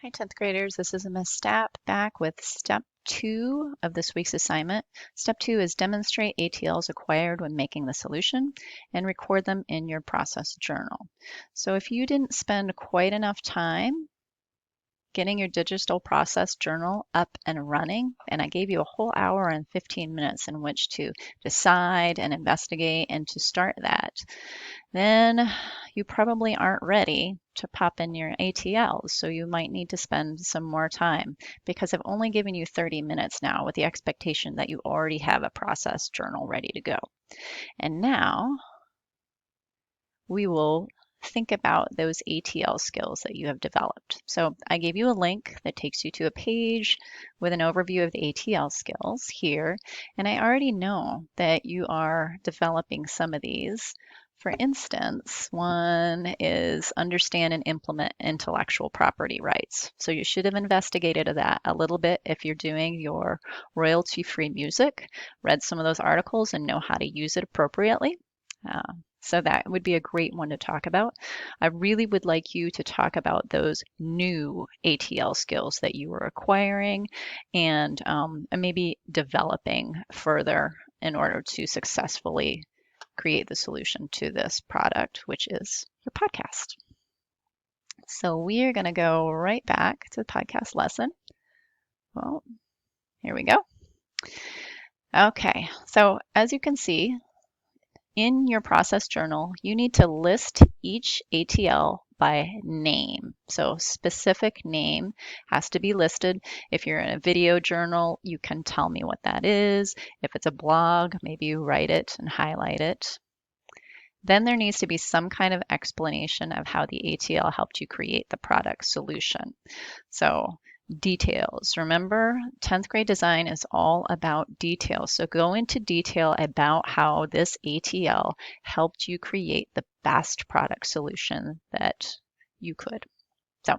Hi, 10th graders. This is Ms. Stapp back with step 2 of this week's assignment. Step 2 is demonstrate ATLs acquired when making the solution and record them in your process journal. So if you didn't spend quite enough time getting your digital process journal up and running, and I gave you a whole hour and 15 minutes in which to decide and investigate and to start that, then you probably aren't ready to pop in your ATLs. So you might need to spend some more time because I've only given you 30 minutes now with the expectation that you already have a process journal ready to go. And now we will think about those ATL skills that you have developed. So I gave you a link that takes you to a page with an overview of the ATL skills here. And I already know that you are developing some of these. For instance, one is understand and implement intellectual property rights. So you should have investigated that a little bit if you're doing your royalty-free music, read some of those articles and know how to use it appropriately. So that would be a great one to talk about. I really would like you to talk about those new ATL skills that you are acquiring and maybe developing further in order to successfully create the solution to this product, which is your podcast. So we are going to go right back to the podcast lesson. Well, here we go. Okay, so as you can see, in your process journal, you need to list each ATL by name. So specific name has to be listed. If you're in a video journal, you can tell me what that is. If it's a blog, maybe you write it and highlight it. Then there needs to be some kind of explanation of how the ATL helped you create the product solution. So details. Remember, 10th grade design is all about details. So go into detail about how this ATL helped you create the best product solution that you could. So,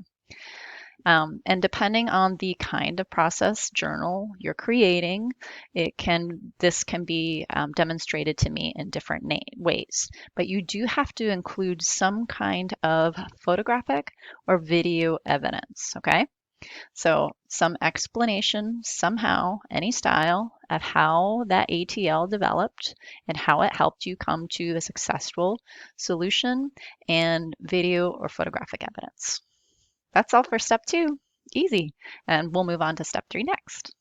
and depending on the kind of process journal you're creating, this can be demonstrated to me in different ways. But you do have to include some kind of photographic or video evidence, okay? So some explanation somehow, any style of how that ATL developed and how it helped you come to a successful solution and video or photographic evidence. That's all for step 2. Easy. And we'll move on to step 3 next.